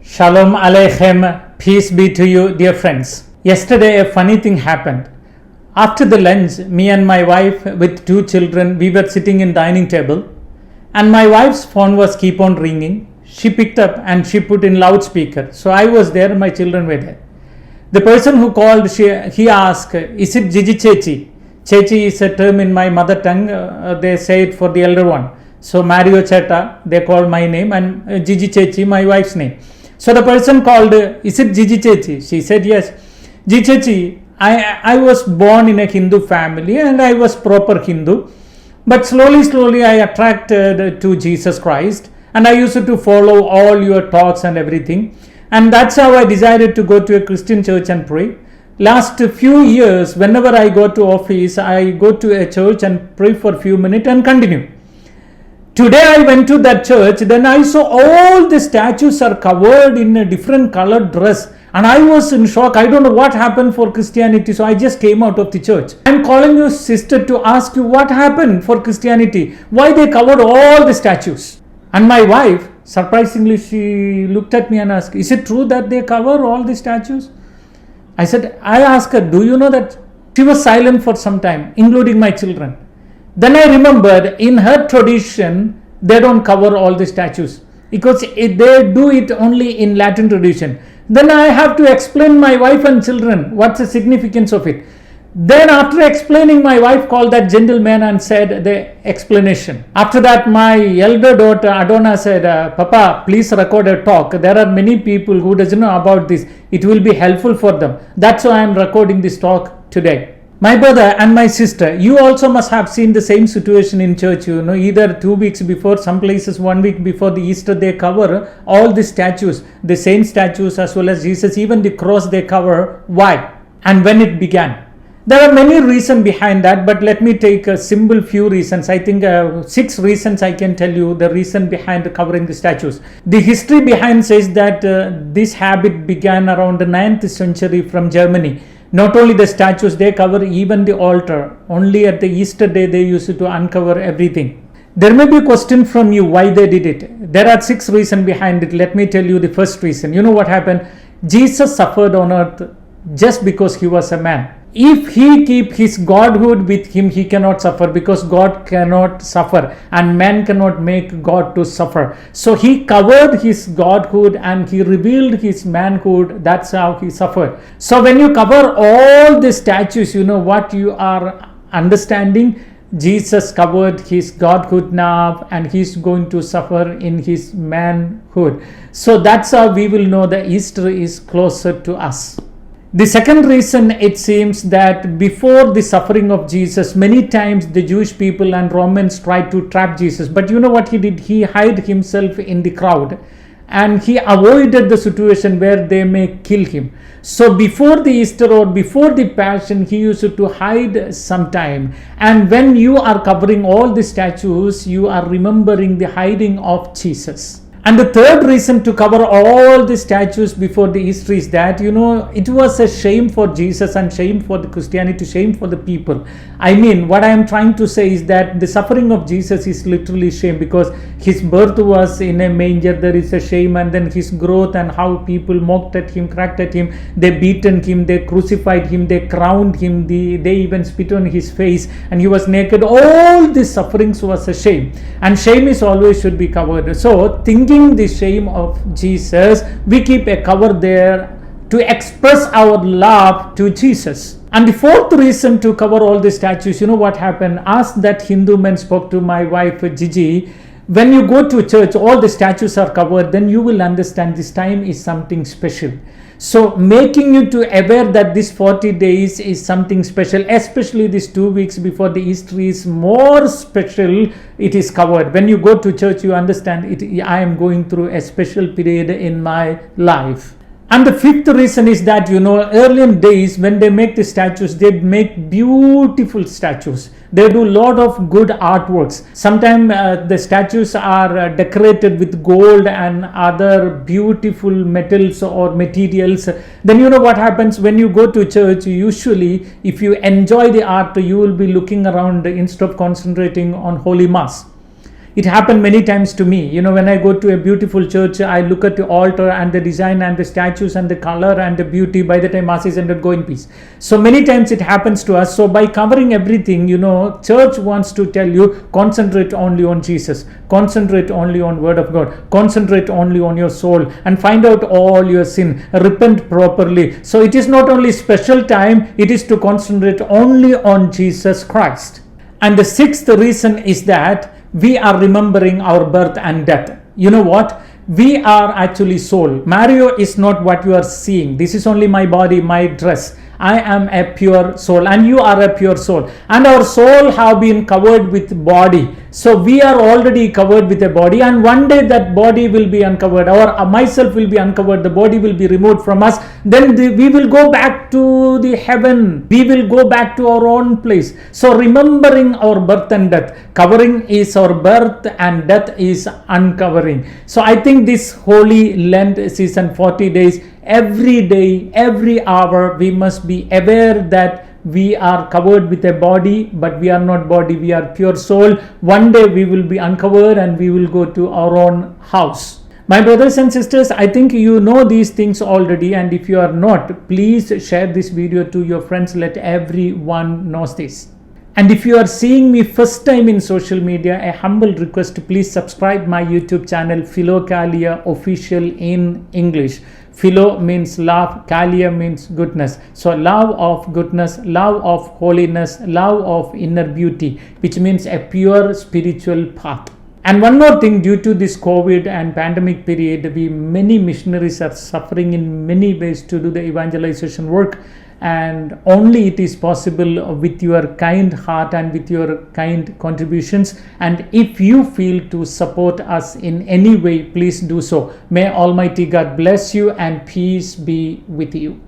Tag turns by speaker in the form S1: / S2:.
S1: Shalom Aleichem, peace be to you, dear friends. Yesterday, a funny thing happened. After the lunch, me and my wife with two children, we were sitting in dining table, and my wife's phone was keep on ringing. She picked up and she put in loudspeaker. So I was there, my children were there. The person who called, he asked, "Is it Gigi Chechi?" Chechi is a term in my mother tongue. They say it for the elder one. So Mario Cheta, they called my name, and Gigi Chechi, my wife's name. So the person called, "Is it Gigi Chechi?" She said, "Yes." "Gigi Chechi, I was born in a Hindu family and I was proper Hindu. But slowly I attracted to Jesus Christ and I used to follow all your talks and everything. And that's how I decided to go to a Christian church and pray. Last few years, whenever I go to office, I go to a church and pray for a few minutes and continue. Today I went to that church, then I saw all the statues are covered in a different colored dress. And I was in shock. I don't know what happened for Christianity. So I just came out of the church. I'm calling you, sister, to ask you what happened for Christianity. Why they covered all the statues? And my wife, surprisingly, she looked at me and asked, "Is it true that they cover all the statues?" I asked her, "Do you know that?" She was silent for some time, including my children. Then I remembered in her tradition, they don't cover all the statues because they do it only in Latin tradition. Then I have to explain my wife and children what's the significance of it. Then after explaining, my wife called that gentleman and said the explanation. After that, my elder daughter Adona said, "Papa, please record a talk. There are many people who doesn't know about this. It will be helpful for them. That's why I am recording this talk today." My brother and my sister, you also must have seen the same situation in church. Either 2 weeks before, some places 1 week before the Easter, they cover all the statues, the saint statues as well as Jesus, even the cross they cover. Why? And when it began? There are many reasons behind that, but let me take a simple few reasons. I think 6 reasons I can tell you the reason behind covering the statues. The history behind says that this habit began around the 9th century from Germany. Not only the statues, they cover even the altar. Only at the Easter day they used to uncover everything. There may be a question from you why they did it. There are 6 reasons behind it. Let me tell you the first reason. You know what happened? Jesus suffered on earth just because he was a man. If he keep his godhood with him, he cannot suffer because God cannot suffer and man cannot make God to suffer. So he covered his godhood and he revealed his manhood. That's how he suffered. So when you cover all the statues, you know what you are understanding? Jesus covered his godhood now and he's going to suffer in his manhood. So that's how we will know that Easter is closer to us. The second reason, it seems that before the suffering of Jesus, many times the Jewish people and Romans tried to trap Jesus. But you know what he did? He hid himself in the crowd and he avoided the situation where they may kill him. So before the Easter or before the Passion, he used to hide sometime. And when you are covering all the statues, you are remembering the hiding of Jesus. And the third reason to cover all the statues before the Easter is that, it was a shame for Jesus and shame for the Christianity, shame for the people. I mean, what I am trying to say is that the suffering of Jesus is literally shame because his birth was in a manger. There is a shame, and then his growth and how people mocked at him, cracked at him, they beaten him, they crucified him, they crowned him, they even spit on his face and he was naked. All these sufferings was a shame, and shame is always should be covered. So thinking the shame of Jesus, we keep a cover there to express our love to Jesus. And the fourth reason to cover all the statues, you know what happened? As that Hindu man spoke to my wife Gigi, when you go to church, all the statues are covered, then you will understand this time is something special. So making you to aware that this 40 days is something special, especially these 2 weeks before the Easter is more special. It is covered. When you go to church, you understand it. I am going through a special period in my life. And the fifth reason is that, earlier days when they make the statues, they make beautiful statues. They do a lot of good artworks. Sometimes the statues are decorated with gold and other beautiful metals or materials. Then you know what happens when you go to church. Usually, if you enjoy the art, you will be looking around instead of concentrating on Holy Mass. It happened many times to me. When I go to a beautiful church, I look at the altar and the design and the statues and the color and the beauty. By the time Mass is ended, go in peace. So many times it happens to us. So by covering everything, church wants to tell you, concentrate only on Jesus, concentrate only on Word of God, concentrate only on your soul, and find out all your sin, repent properly. So it is not only special time, it is to concentrate only on Jesus Christ. And the sixth reason is that we are remembering our birth and death. You know what? We are actually soul. Mario is not what you are seeing. This is only my body, my dress. I am a pure soul and you are a pure soul. And our soul have been covered with body. So we are already covered with a body, and one day that body will be uncovered, or myself will be uncovered, the body will be removed from us. Then we will go back to the heaven. We will go back to our own place. So remembering our birth and death. Covering is our birth and death is uncovering. So I think this Holy Lent season, 40 days, every day, every hour, we must be aware that we are covered with a body, but we are not body, we are pure soul. One day we will be uncovered and we will go to our own house. My brothers and sisters, I think you know these things already, and if you are not, please share this video to your friends. Let everyone know this. And if you are seeing me first time in social media, a humble request to please subscribe my YouTube channel, Philokalia Official in English. Philo means love, Kalia means goodness. So love of goodness, love of holiness, love of inner beauty, which means a pure spiritual path. And one more thing, due to this COVID and pandemic period, many missionaries are suffering in many ways to do the evangelization work. And only it is possible with your kind heart and with your kind contributions. And if you feel to support us in any way, please do so. May Almighty God bless you and peace be with you.